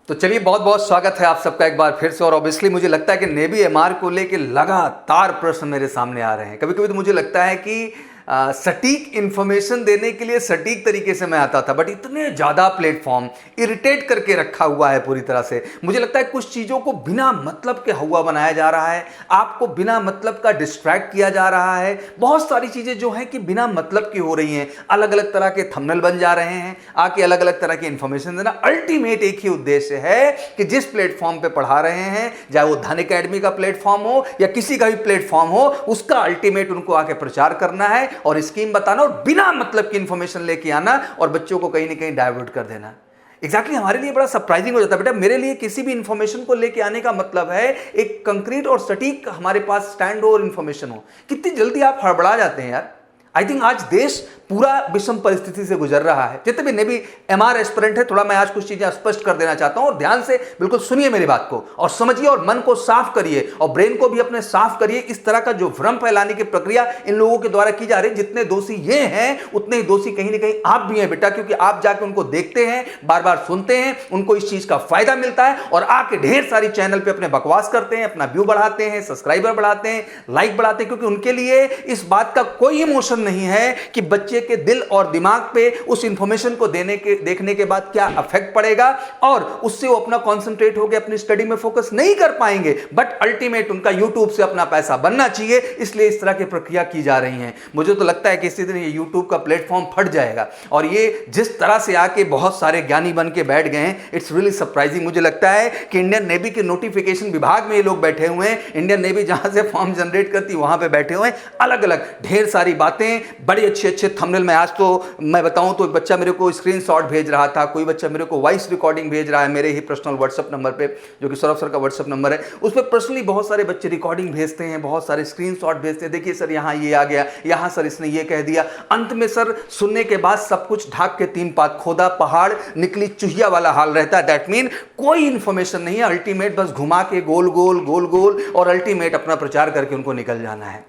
तो चलिए, बहुत बहुत स्वागत है आप सबका एक बार फिर से। और ऑब्वियसली मुझे लगता है कि नेवी एमआर को लेके लगातार प्रश्न मेरे सामने आ रहे हैं। कभी कभी तो मुझे लगता है कि सटीक इंफॉर्मेशन देने के लिए सटीक तरीके से मैं आता था, बट इतने ज़्यादा प्लेटफॉर्म इरिटेट करके रखा हुआ है पूरी तरह से। मुझे लगता है कुछ चीज़ों को बिना मतलब के हुआ बनाया जा रहा है, आपको बिना मतलब का डिस्ट्रैक्ट किया जा रहा है। बहुत सारी चीज़ें जो हैं कि बिना मतलब की हो रही हैं, अलग अलग तरह के थंबनेल बन जा रहे हैं, आके अलग अलग तरह की इंफॉर्मेशन देना। अल्टीमेट एक ही उद्देश्य है कि जिस प्लेटफॉर्म पे पढ़ा रहे हैं, चाहे वो धन एकेडमी का प्लेटफॉर्म हो या किसी का भी प्लेटफॉर्म हो, उसका अल्टीमेट उनको आके प्रचार करना है और स्कीम बताना और बिना मतलब की इंफॉर्मेशन लेके आना और बच्चों को कहीं ना कहीं डाइवर्ट कर देना। एग्जैक्टली हमारे लिए बड़ा सरप्राइजिंग हो जाता है। बेटा, मेरे लिए किसी भी इंफॉर्मेशन को लेके आने का मतलब है एक कंक्रीट और सटीक हमारे पास स्टैंड और इंफॉर्मेशन हो। कितनी जल्दी आप हड़बड़ा जाते हैं यार। आई थिंक आज देश पूरा विषम परिस्थिति से गुजर रहा है। जितने भी नेवी एमआर एस्पिरेंट है, थोड़ा मैं आज कुछ चीजें स्पष्ट कर देना चाहता हूं और ध्यान से बिल्कुल सुनिए मेरी बात को और समझिए और मन को साफ करिए और ब्रेन को भी अपने साफ करिए। इस तरह का जो भ्रम फैलाने की प्रक्रिया इन लोगों के द्वारा की जा रही है, जितने दोषी ये हैं उतने ही दोषी कहीं ना कहीं आप भी हैं बेटा, क्योंकि आप जाके उनको देखते हैं, बार बार सुनते हैं, उनको इस चीज का फायदा मिलता है और आके ढेर सारी चैनल पे अपने बकवास करते हैं, अपना व्यू बढ़ाते हैं, सब्सक्राइबर बढ़ाते हैं, लाइक बढ़ाते हैं, क्योंकि उनके लिए इस बात का कोई इमोशन नहीं है कि बच्चे के दिल और दिमाग पे उस इंफॉर्मेशन को देखने के बाद क्या इफेक्ट पड़ेगा और उससे वो अपना कंसंट्रेट होकर अपनी स्टडी में फोकस नहीं कर पाएंगे। बट अल्टीमेट उनका यूट्यूब से अपना पैसा बनना चाहिए, इसलिए इस तरह की प्रक्रिया की जा रही है। मुझे तो लगता है कि इसी दिन ये यूट्यूब का प्लेटफॉर्म फट जाएगा और ये जिस तरह से आके बहुत सारे ज्ञानी बन के बैठ गए हैं, इट्स रियली सरप्राइजिंग। मुझे लगता है कि इंडियन नेवी के नोटिफिकेशन विभाग में ये लोग बैठे हुए हैं, इंडियन नेवी जहां से फॉर्म जनरेट करती वहां पे बैठे हुए हैं, अलग अलग ढेर सारी बातें, बड़े अच्छे अच्छे थंबनेल में। आज तो मैं बताऊं तो एक बच्चा मेरे को स्क्रीनशॉट भेज रहा था, कोई बच्चा मेरे को वॉइस रिकॉर्डिंग भेज रहा है मेरे ही पर्सनल व्हाट्सएप नंबर पे, जो कि सौरभ सर का व्हाट्सएप नंबर है। उस पर पर्सनली बहुत सारे बच्चे रिकॉर्डिंग भेजते हैं, बहुत सारे स्क्रीनशॉट भेजते हैं। देखिए सर, यहाँ ये आ गया, यहाँ सर इसने ये कह दिया। अंत में सर सुनने के बाद सब कुछ ढाक के 3 पात खोदा पहाड़ निकली चुहिया वाला हाल रहता है। दैट मीन कोई इंफॉर्मेशन नहीं है, अल्टीमेट बस घुमा के गोल गोल गोल गोल और अल्टीमेट अपना प्रचार करके उनको निकल जाना है।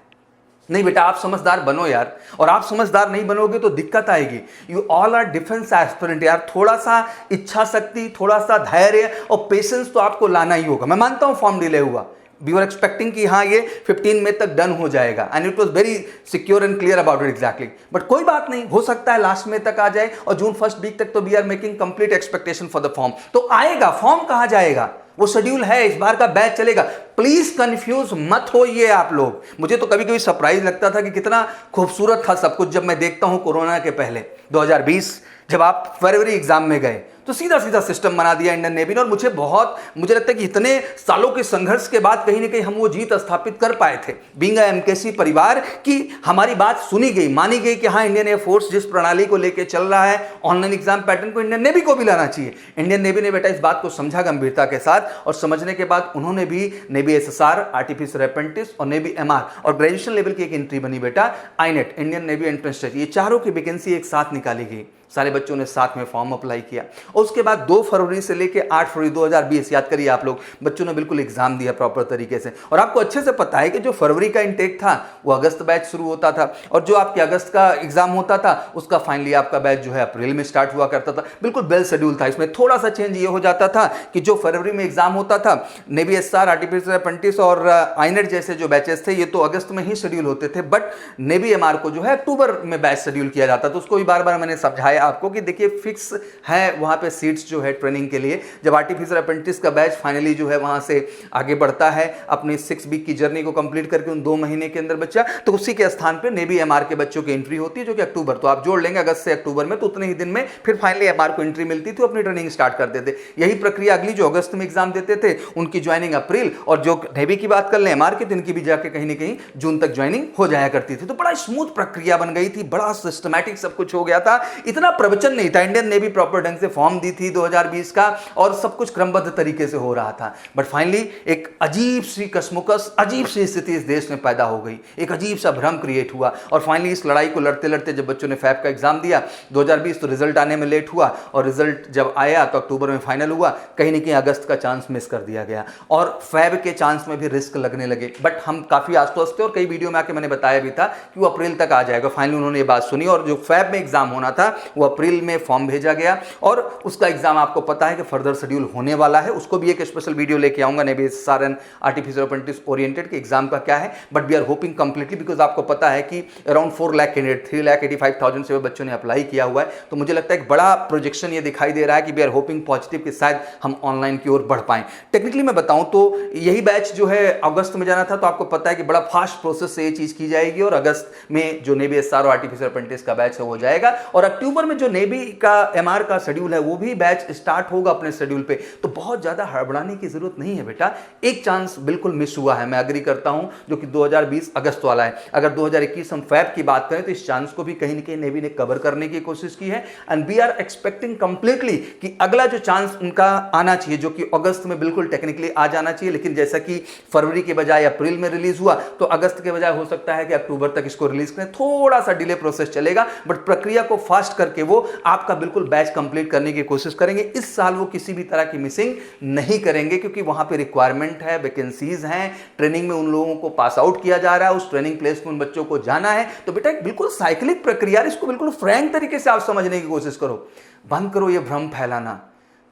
नहीं बेटा, आप समझदार बनो यार, और आप समझदार नहीं बनोगे तो दिक्कत आएगी। You all are defence aspirant यार। थोड़ा सा इच्छा शक्ति, थोड़ा सा धैर्य और पेशेंस तो आपको लाना ही होगा। मैं मानता हूं फॉर्म डिले हुआ, वी वर एक्सपेक्टिंग कि हाँ ये 15 मई तक डन हो जाएगा and it was very secure and clear about it exactly. But कोई बात नहीं, हो सकता है लास्ट में तक आ जाए और जून फर्स्ट वीक तक तो we are making complete expectation for the form. तो आएगा फॉर्म, कहाँ जाएगा, वो शेड्यूल है, इस बार का बैच चलेगा। प्लीज कंफ्यूज मत होइए आप लोग। मुझे तो कभी कभी सरप्राइज लगता था कि कितना खूबसूरत था सब कुछ जब मैं देखता हूं कोरोना के पहले 2020 जब आप फरवरी एग्जाम में गए तो सीधा सीधा सिस्टम बना दिया इंडियन नेवी ने। और मुझे लगता है कि इतने सालों के संघर्ष के बाद कहीं ना कहीं हम वो जीत स्थापित कर पाए थे बीइंग एमकेसी परिवार की। हमारी बात सुनी गई, मानी गई कि हाँ इंडियन एयरफोर्स जिस प्रणाली को लेकर चल रहा है, ऑनलाइन एग्जाम पैटर्न को इंडियन नेवी को भी लाना चाहिए। इंडियन नेवी ने बेटा इस बात को समझा गंभीरता के साथ और समझने के बाद उन्होंने भी नेवी एसएसआर, आर्टिफिशियल अप्रेंटिस और नेवी एमआर और ग्रेजुएशन लेवल की एक एंट्री बनी बेटा आईनेट, इंडियन नेवी एंट्रेंस टेस्ट, ये चारों की वैकेंसी एक साथ निकाली गई। सारे बच्चों ने साथ में फॉर्म अप्लाई किया और उसके बाद 2 फरवरी से लेकर 8 फरवरी 2020, याद करिए आप लोग, बच्चों ने बिल्कुल एग्जाम दिया प्रॉपर तरीके से। और आपको अच्छे से पता है कि जो फरवरी का इंटेक था वो अगस्त बैच शुरू होता था और जो आपके अगस्त का एग्जाम होता था उसका फाइनली आपका बैच जो है अप्रैल में स्टार्ट हुआ करता था। बिल्कुल वेल शेड्यूल था। इसमें थोड़ा सा चेंज ये हो जाता था कि जो फरवरी में एग्जाम होता था, नेवी एसआर, आर्टिफिशियल अप्रेंटिस और आईनेट जैसे जो बैचेस थे ये तो अगस्त में ही शेड्यूल होते थे, बट नेवी एमआर को जो है अक्टूबर में बैच शेड्यूल किया जाता था। उसको भी बार बार मैंने समझाया आपको कि देखिए फिक्स है वहां पे सीट्स जो है ट्रेनिंग के लिए। जब आर्टिफिशियल अप्रेंटिस का बैच फाइनली जो है वहां से आगे बढ़ता है अपनी 6 वीक की जर्नी को कंप्लीट करके उन 2 महीने के अंदर बच्चा, तो उसी के स्थान पे नेवी एमआर के बच्चों की एंट्री होती है जो कि अक्टूबर, तो आप जोड़ लेंगे अगस्त से अक्टूबर में, तो उतने ही दिन में फिर फाइनली एमआर को एंट्री मिलती थी, अपनी ट्रेनिंग स्टार्ट करते थे। यही प्रक्रिया अगली जो अगस्त में एग्जाम देते थे उनकी ज्वाइनिंग अप्रैल, और जो नेवी की बात कर ले एमआर की, तो इनकी भी जाके कहीं ना कहीं जून तक ज्वाइनिंग हो जाया करती थी। तो बड़ा स्मूथ प्रक्रिया बन गई थी, बड़ा सिस्टमैटिक सब कुछ हो गया था। इतना प्रवचन नहीं था। इंडियन नेवी प्रॉपर ढंग से फॉर्म दी थी 2020 का और सब कुछ क्रमबद्ध तरीके से हो रहा था। बट फाइनली एक अजीब सी कसमुकस, अजीब सी स्थिति इस देश में पैदा हो गई, एक अजीब सा भ्रम क्रिएट हुआ और फाइनली इस लड़ाई को लड़ते लड़ते जब बच्चों ने फैब का एग्जाम दिया 2020, तो रिजल्ट आने में लेट हुआ और रिजल्ट जब आया तो अक्टूबर में फाइनल हुआ। कहीं ना कहीं अगस्त का चांस मिस कर दिया गया और फैब के चांस में भी रिस्क लगने लगे। बट हम काफी आश्वस्त थे और कई वीडियो में आके मैंने बताया भी था कि वो अप्रैल तक आ जाएगा। फाइनली उन्होंने ये बात सुनी और जो फैब में एग्जाम होना था वो अप्रैल में फॉर्म भेजा गया और उसका एग्जाम आपको पता है कि फर्दर शेड्यूल होने वाला है। उसको भी एक स्पेशल वीडियो लेके आऊंगा navy SSR and artificial apprentice oriented के एग्जाम का क्या है, but we are hoping completely, because आपको पता है कि अराउंड 4 लाख कैंडिडेट 3,85,000 से बच्चों ने अप्लाई किया हुआ है। तो मुझे लगता है एक बड़ा प्रोजेक्शन ये दिखाई दे रहा है कि वी आर होपिंग पॉजिटिव कि शायद हम ऑनलाइन की ओर बढ़ पाएं। टेक्निकली मैं बताऊं तो यही बैच जो है अगस्त में जाना था, तो आपको पता है कि बड़ा फास्ट प्रोसेस से ये चीज की जाएगी और अगस्त में जो नेवी एसआर और आर्टिफिशियल अप्रेंटिस का बैच है वो जाएगा और अक्टूबर में जो नेवी का एमआर का शेड्यूल है वो भी बैच स्टार्ट होगा अपने शेड्यूल पे। तो बहुत ज्यादा हड़बड़ाने की जरूरत नहीं है बेटा, एक चांस बिल्कुल मिस हुआ है, मैं एग्री करता हूं, जो कि 2020 अगस्त वाला है। अगर 2021 हम फैब की बात करें तो इस चांस को भी कहीं ना कहीं नेवी ने कवर करने की कोशिश की है and we are expecting completely कि अगला जो चांस उनका आना चाहिए जो कि अगस्त में बिल्कुल टेक्निकली आ जाना चाहिए, लेकिन जैसा कि फरवरी के बजाय अप्रैल में रिलीज हुआ तो अगस्त के बजाय हो सकता है कि अक्टूबर तक इसको रिलीज करें, थोड़ा सा डिले प्रोसेस चलेगा, बट प्रक्रिया को फास्ट करके वो आपका बिल्कुल बैच कंप्लीट करने की कोशिश करेंगे। इस साल वो किसी भी तरह की मिसिंग नहीं करेंगे क्योंकि वहां पे रिक्वायरमेंट है, वैकेंसीज हैं, ट्रेनिंग में उन लोगों को पास आउट किया जा रहा है, उस ट्रेनिंग प्लेस में उन बच्चों को जाना है। तो बेटा एक बिल्कुल साइक्लिक प्रक्रिया, इसको बिल्कुल फ्रैंक तरीके से आप समझने की कोशिश करो, बंद करो ये भ्रम फैलाना।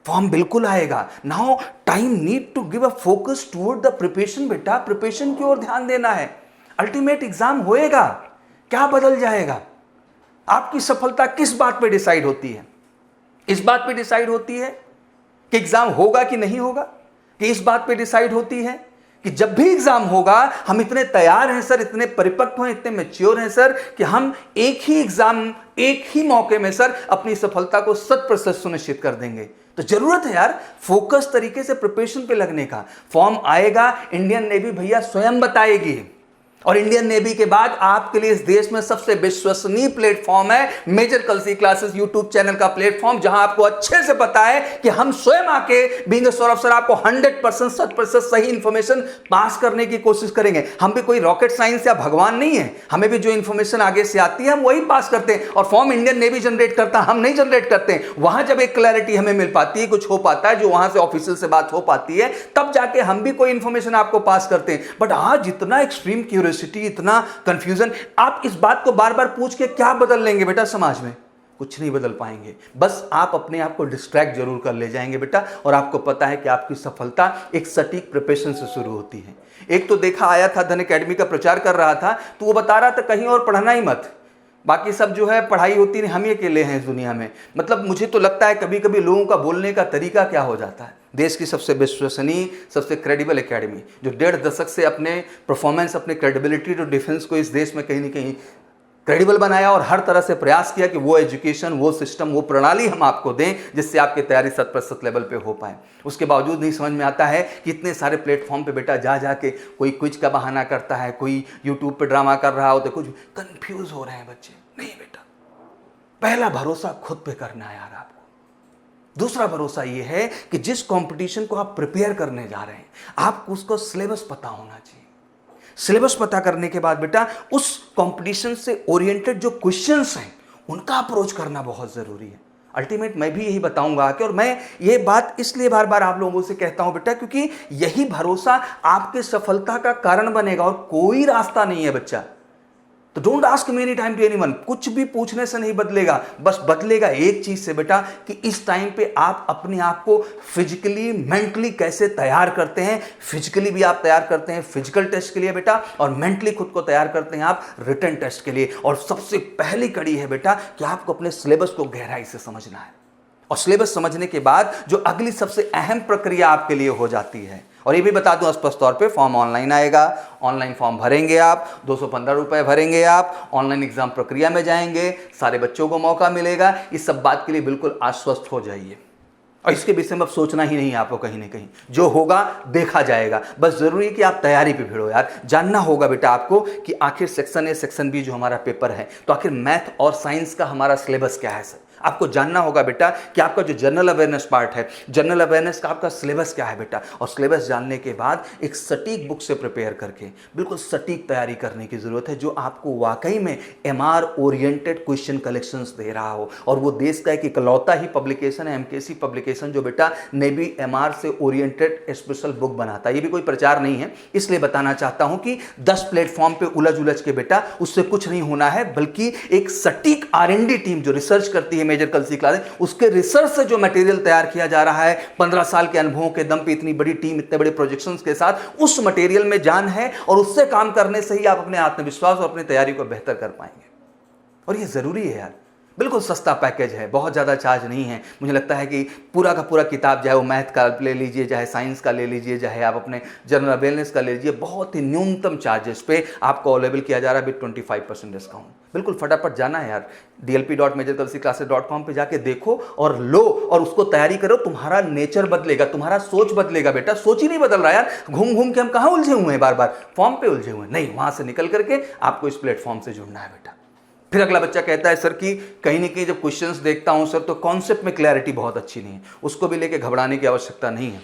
फॉर्म बिल्कुल आएगा। Now time need to give a focus toward the preparation. बेटा प्रिपरेशन की ओर ध्यान देना है। अल्टीमेट एग्जाम होएगा, क्या बदल जाएगा? आपकी सफलता किस बात पे डिसाइड होती है? इस बात पे डिसाइड होती है कि एग्जाम होगा कि नहीं होगा, कि इस बात पे डिसाइड होती है कि जब भी एग्जाम होगा हम इतने तैयार हैं सर, इतने परिपक्व हैं, इतने मैच्योर हैं सर कि हम एक ही एग्जाम, एक ही मौके में सर अपनी सफलता को 100% सुनिश्चित कर देंगे। तो जरूरत है यार फोकस तरीके से प्रिपरेशन पे लगने का। फॉर्म आएगा, इंडियन नेवी भैया स्वयं बताएगी, और इंडियन नेवी के बाद आपके लिए इस देश में सबसे विश्वसनीय प्लेटफॉर्म है major Kalsi classes YouTube channel का प्लेटफॉर्म, जहां आपको अच्छे से पता है कि हम स्वयं आके बीइंग सौरभ सर आपको 100% 100% सही इंफॉर्मेशन पास करने की कोशिश करेंगे। हम भी कोई रॉकेट साइंस या भगवान नहीं है, हमें भी जो इंफॉर्मेशन आगे से आती है हम वही पास करते हैं, और फॉर्म इंडियन नेवी जनरेट करता, हम नहीं जनरेट करते। वहां जब एक क्लैरिटी हमें मिल पाती है, कुछ हो पाता है जो वहां से ऑफिशियल से बात हो पाती है, तब जाके हम भी कोई इंफॉर्मेशन आपको पास करते हैं। बट आज जितना एक्सट्रीम क्यूरियोसिटी, इतना कंफ्यूजन, आप इस बात को बार बार पूछ के क्या बदल लेंगे बेटा? समाज में कुछ नहीं बदल पाएंगे, बस आप अपने आप को डिस्ट्रैक्ट जरूर कर ले जाएंगे बेटा। और आपको पता है कि आपकी सफलता एक सटीक प्रिपरेशन से शुरू होती है। एक तो देखा आया था धन एकेडमी का प्रचार कर रहा था, तो वो बता रहा था कहीं और पढ़ना ही मत, बाकी सब जो है पढ़ाई होती नहीं, हम ही अकेले हैं इस दुनिया में। मतलब मुझे तो लगता है कभी कभी लोगों का बोलने का तरीका क्या हो जाता है। देश की सबसे विश्वसनीय, सबसे क्रेडिबल एकेडमी जो 1.5 दशक से अपने परफॉर्मेंस, अपने क्रेडिबिलिटी और डिफेंस को इस देश में कहीं ना कहीं क्रेडिबल बनाया और हर तरह से प्रयास किया कि वो एजुकेशन, वो सिस्टम, वो प्रणाली हम आपको दें जिससे आपकी तैयारी 100% लेवल पे हो पाए। उसके बावजूद नहीं समझ में आता है कि इतने सारे प्लेटफॉर्म पे बेटा जा जाके कोई क्विज का बहाना करता है, कोई यूट्यूब पे ड्रामा कर रहा हो, तो कुछ कंफ्यूज हो रहे हैं बच्चे। नहीं बेटा, पहला भरोसा खुद पे करना है यार आपको। दूसरा भरोसा ये है कि जिस कंपटीशन को आप प्रिपेयर करने जा रहे हैं, आपको उसका सिलेबस पता होना चाहिए। सिलेबस पता करने के बाद बेटा उस कंपटीशन से ओरिएंटेड जो क्वेश्चंस हैं उनका अप्रोच करना बहुत जरूरी है। अल्टीमेट मैं भी यही बताऊंगा कि, और मैं ये बात इसलिए बार बार आप लोगों से कहता हूं बेटा क्योंकि यही भरोसा आपके सफलता का कारण बनेगा और कोई रास्ता नहीं है बच्चा। तो don't ask me any time to anyone, कुछ भी पूछने से नहीं बदलेगा, बस बदलेगा एक चीज से बेटा कि इस टाइम पे आप अपने आप को फिजिकली, मेंटली कैसे तैयार करते हैं। फिजिकली भी आप तैयार करते हैं फिजिकल टेस्ट के लिए बेटा, और मेंटली खुद को तैयार करते हैं आप रिटन टेस्ट के लिए। और सबसे पहली कड़ी है बेटा कि आपको अपने सिलेबस को गहराई से समझना है, और सिलेबस समझने के बाद जो अगली सबसे अहम प्रक्रिया आपके लिए हो जाती है, और ये भी बता दूं स्पष्ट तौर पे, फॉर्म ऑनलाइन आएगा, ऑनलाइन फॉर्म भरेंगे आप, 215 रुपए भरेंगे आप, ऑनलाइन एग्जाम प्रक्रिया में जाएंगे, सारे बच्चों को मौका मिलेगा। इस सब बात के लिए बिल्कुल आश्वस्त हो जाइए, और इसके विषय में अब सोचना ही नहीं है आपको कहीं ना कहीं, जो होगा देखा जाएगा। बस जरूरी है कि आप तैयारी पे भिड़ो यार। जानना होगा बेटा आपको कि आखिर सेक्शन ए, सेक्शन बी जो हमारा पेपर है, तो आखिर मैथ और साइंस का हमारा सिलेबस क्या है सर। आपको जानना होगा बेटा कि आपका जो जनरल अवेयरनेस पार्ट है, जनरल अवेयरनेस का आपका सिलेबस क्या है बेटा। और सिलेबस जानने के बाद एक सटीक बुक से प्रिपेयर करके बिल्कुल सटीक तैयारी करने की जरूरत है, जो आपको वाकई में एमआर ओरिएंटेड क्वेश्चन कलेक्शंस दे रहा हो। और वो देश का एक इकलौता ही पब्लिकेशन है, एमकेसी पब्लिकेशन, जो बेटा नेवी एमआर से ओरिएंटेड स्पेशल बुक बनाता है। ये भी कोई प्रचार नहीं है, इसलिए बताना चाहता हूं कि 10 प्लेटफॉर्म पे उलझ उलझ के बेटा उससे कुछ नहीं होना है, बल्कि एक सटीक R&D टीम जो रिसर्च करती है मेजर कलसी क्लासेस, उसके रिसर्च से जो मटेरियल तैयार किया जा रहा है 15 साल के अनुभवों के दम पे, इतनी बड़ी टीम, इतने बड़े प्रोजेक्शंस के साथ, उस मटेरियल में जान है और उससे काम करने से ही आप अपने आत्मविश्वास और अपनी तैयारी को बेहतर कर पाएंगे। और ये जरूरी है यार, बिल्कुल सस्ता पैकेज है, बहुत ज़्यादा चार्ज नहीं है। मुझे लगता है कि पूरा का पूरा किताब, चाहे वो मैथ का ले लीजिए, चाहे साइंस का ले लीजिए, चाहे आप अपने जनरल अवेयरनेस का ले लीजिए, बहुत ही न्यूनतम चार्जेस पे आपको अवेलेबल किया जा रहा है विद 25% डिस्काउंट। बिल्कुल फटाफट जाना है यार, dlp.majorkalsiclasses.com पे जाके देखो और लो और उसको तैयारी करो। तुम्हारा नेचर बदलेगा, तुम्हारा सोच बदलेगा बेटा। सोच ही नहीं बदल रहा यार, घूम घूम के हम कहाँ उलझे हुए हैं, बार बार फॉर्म पे उलझे हुए हैं। नहीं, वहां से निकल करके आपको इस प्लेटफॉर्म से जुड़ना है बेटा। फिर अगला बच्चा कहता है सर कि कहीं ना कहीं जब क्वेश्चंस देखता हूं सर तो कॉन्सेप्ट में क्लैरिटी बहुत अच्छी नहीं है। उसको भी लेके घबराने की आवश्यकता नहीं है,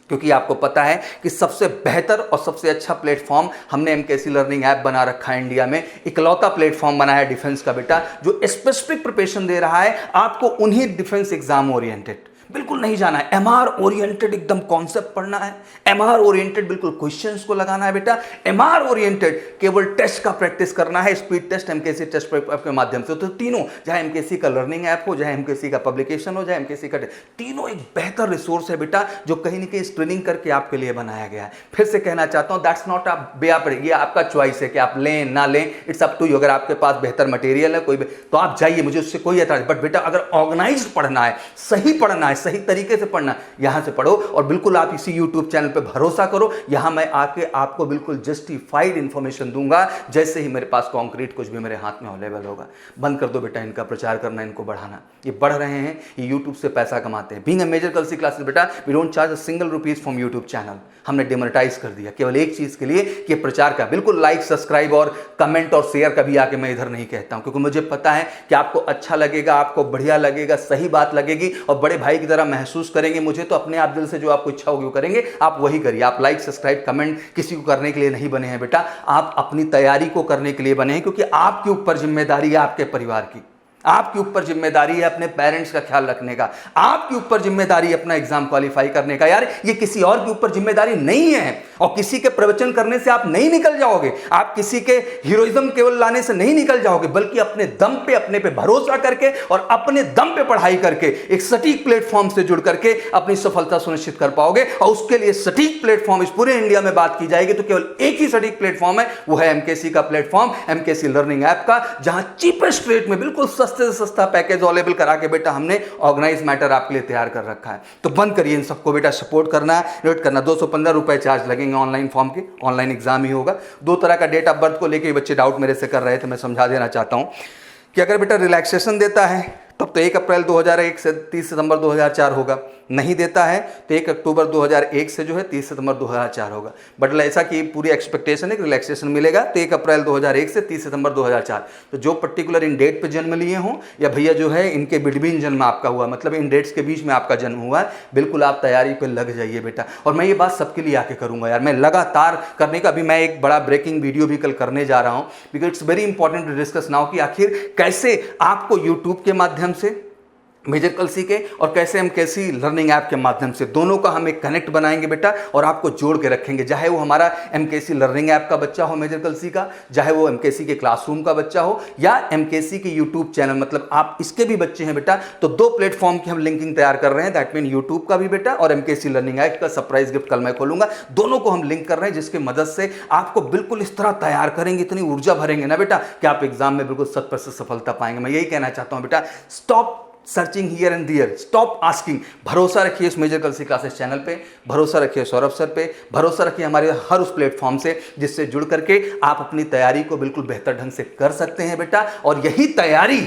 क्योंकि आपको पता है कि सबसे बेहतर और सबसे अच्छा प्लेटफॉर्म हमने एमकेसी लर्निंग ऐप बना रखा है। इंडिया में इकलौता प्लेटफॉर्म बना है डिफेंस का बेटा, जो स्पेसिफिक प्रिपरेशन दे रहा है आपको उन्हीं डिफेंस एग्जाम ओरिएंटेड। बिल्कुल नहीं जाना है एमआर ओरिएंटेड, एकदम कॉन्सेप्ट पढ़ना है। एमआर ओरिएंटेड बिल्कुल क्वेश्चंस को लगाना है बेटा। एमआर ओरिएंटेड केवल टेस्ट का प्रैक्टिस करना है, स्पीड टेस्ट, एमकेसी टेस्ट के माध्यम से। तो तीनों, चाहे एमकेसी का लर्निंग ऐप हो, चाहे एमकेसी का पब्लिकेशन हो, चाहे एमकेसी का, तीनों एक बेहतर रिसोर्स है बेटा, जो कहीं ना कहीं स्क्रीनिंग करके आपके लिए बनाया गया है। फिर से कहना चाहता हूं, दैट्स नॉट आप बेया पड़ेगी, आपका चॉइस है कि आप लें ना लें, इट्स अप टू यू। अगर आपके पास बेहतर मटेरियल है कोई तो आप जाइए, मुझे उससे कोई एतराज। बट बेटा अगर ऑर्गेनाइज्ड पढ़ना है, सही पढ़ना है, सही तरीके से पढ़ना, यहां से पढ़ो। और बिल्कुल आप इसी YouTube चैनल पे भरोसा करो, यहां मैं आके आपको बिल्कुल जस्टिफाइड इंफॉर्मेशन दूंगा, जैसे ही मेरे पास कॉन्क्रीट कुछ भी मेरे हाथ में अवेलेबल होगा। बंद कर दो बेटा इनका प्रचार करना, इनको बढ़ाना। ये बढ़ रहे हैं, ये YouTube से पैसा कमाते हैं। Being a major Kalsi classes बेटा, we don't charge a single rupees from YouTube channel. हमने डिमोनेटाइज कर दिया केवल एक चीज के लिए कि प्रचार का। बिल्कुल लाइक, सब्सक्राइब और कमेंट और शेयर कभी आके मैं इधर नहीं कहता हूं, क्योंकि मुझे पता है कि आपको अच्छा लगेगा, आपको बढ़िया लगेगा, सही बात लगेगी और बड़े भाई की तरह महसूस करेंगे मुझे। तो अपने आप दिल से जो आपको इच्छा होगी वो करेंगे, आप वही करिए। आप लाइक, सब्सक्राइब, कमेंट किसी को करने के लिए नहीं बने हैं बेटा, आप अपनी तैयारी को करने के लिए बने हैं, क्योंकि आपके ऊपर जिम्मेदारी है आपके परिवार की, आपके ऊपर जिम्मेदारी है अपने पेरेंट्स का ख्याल रखने का, आपके ऊपर जिम्मेदारी है अपना एग्जाम क्वालिफाई करने का। यार ये किसी और के ऊपर जिम्मेदारी नहीं है, और किसी के प्रवचन करने से आप नहीं निकल जाओगे, आप किसी के हीरोइज्म केवल लाने से नहीं निकल जाओगे, बल्कि अपने दम पे, अपने पे भरोसा करके और अपने दम पे पढ़ाई करके एक सटीक प्लेटफॉर्म से जुड़ करके अपनी सफलता सुनिश्चित कर पाओगे। और उसके लिए सटीक प्लेटफॉर्म इस पूरे इंडिया में बात की जाएगी तो केवल एक ही सटीक प्लेटफॉर्म है, वो है एमकेसी का प्लेटफॉर्म, एमकेसी लर्निंग ऐप का, जहां चीपेस्ट रेट में बिल्कुल सस्ते से सस्ता पैकेज अवेलेबल करा के बेटा हमने ऑर्गेनाइज मैटर आपके लिए तैयार कर रखा है। तो बंद करिए इन सबको बेटा, सपोर्ट करना, नोट करना। 215 रुपए चार्ज लगेंगे ऑनलाइन फॉर्म के, ऑनलाइन एग्जाम ही होगा। 2 तरह का डेट ऑफ बर्थ को लेके बच्चे डाउट मेरे से कर रहे थे, मैं समझा देना चाहता हूं कि अगर बेटा रिलैक्सेशन देता है तब तो 1 अप्रैल 2001 से 30 सितंबर 2004 होगा, नहीं देता है तो 1 अक्टूबर 2001 से जो है 30 सितंबर 2004 होगा। बट ऐसा कि पूरी एक्सपेक्टेशन है कि रिलैक्सेशन मिलेगा तो 1 अप्रैल 2001 से 30 सितंबर 2004। तो जो पर्टिकुलर इन डेट पे जन्म लिए हों या भैया जो है इनके बिटवीन जन्म आपका हुआ, मतलब इन डेट्स के बीच में आपका जन्म हुआ है, बिल्कुल आप तैयारी पे लग जाइए बेटा। और मैं ये बात सबके लिए आके करूंगा यार, मैं लगातार करने का, अभी मैं एक बड़ा ब्रेकिंग वीडियो भी कल करने जा रहा हूँ, because it's very important to discuss now कि आखिर कैसे आपको यूट्यूब के माध्यम से मेजर कलसी के और कैसे एमकेसी लर्निंग ऐप के माध्यम से दोनों का हम एक कनेक्ट बनाएंगे बेटा और आपको जोड़ के रखेंगे। चाहे वो हमारा एमकेसी लर्निंग ऐप का बच्चा हो मेजर कलसी का, चाहे वो एमकेसी के क्लासरूम का बच्चा हो या एमकेसी के यूट्यूब चैनल, मतलब आप इसके भी बच्चे हैं बेटा। तो 2 प्लेटफॉर्म की हम लिंकिंग तैयार कर रहे हैं, दैट मीन यूट्यूब का भी बेटा और एमकेसी लर्निंग ऐप का सरप्राइज गिफ्ट कल मैं खोलूंगा। दोनों को हम लिंक कर रहे हैं, जिसकी मदद से आपको बिल्कुल इस तरह तैयार करेंगे, इतनी ऊर्जा भरेंगे ना बेटा कि आप एग्जाम में बिल्कुल 100% सफलता पाएंगे। मैं यही कहना चाहता हूं बेटा, stop searching here and there, stop asking. भरोसा रखिए इस मेजर कलसी क्लासेस चैनल पे, भरोसा रखिए सौरभ सर पे, भरोसा रखिए हमारे हर उस प्लेटफॉर्म से जिससे जुड़ करके आप अपनी तैयारी को बिल्कुल बेहतर ढंग से कर सकते हैं बेटा। और यही तैयारी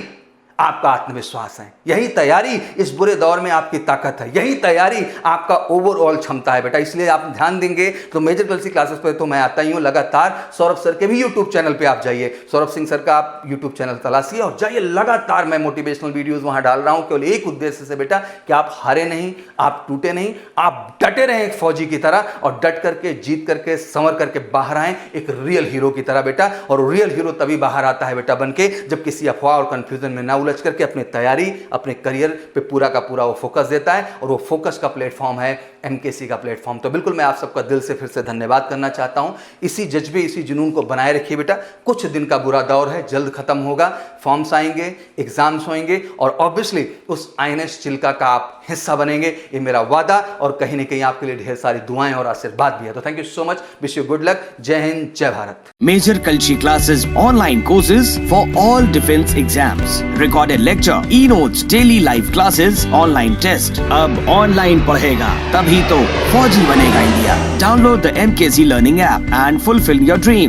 आपका आत्मविश्वास है, यही तैयारी इस बुरे दौर में आपकी ताकत है, यही तैयारी आपका ओवरऑल क्षमता है बेटा। इसलिए आप ध्यान देंगे तो मेजर कलसी क्लासेस पे तो मैं आता ही हूं लगातार। सौरभ सर के भी यूट्यूब चैनल पे आप जाइए, सौरभ सिंह सर का आप यूट्यूब चैनल तलाशिए और जाइए, लगातार मैं मोटिवेशनल वीडियोस वहां डाल रहा हूं, केवल एक उद्देश्य से बेटा कि आप हारे नहीं, आप टूटे नहीं, आप डटे रहें एक फौजी की तरह और डट करके, जीत करके, संवर करके बाहर आए एक रियल हीरो की तरह बेटा। और रियल हीरो तभी बाहर आता है बेटा बनके जब किसी अफवाह और कंफ्यूजन में ना उलझ करके अपनी तैयारी, अपने करियर पे पूरा का पूरा वो फोकस देता है। और वो फोकस का प्लेटफॉर्म है एमकेसी का प्लेटफॉर्म। तो बिल्कुल मैं आप सबका दिल से फिर से धन्यवाद करना चाहता हूं। इसी जज्बे, इसी जुनून को बनाए रखिए बेटा। कुछ दिन का बुरा दौर है, जल्द खत्म होगा, फॉर्म्स आएंगे, एग्जाम्स होंगे और ऑब्वियसली उस आईएनएस चिल्का का आप हिस्सा बनेंगे, ये मेरा वादा और कहीं ना कहीं आपके लिए ढेर सारी दुआएं और आशीर्वाद भी है। तो thank you so much, wish you good luck, जय हिंद, जय Bharat. Major Kalshi classes, online courses for all defense exams, recorded lecture, e-notes, daily live classes, online test. अब online पढ़ेगा तभी तो फौजी बनेगा India. Download the MKC Learning app and fulfill your dreams.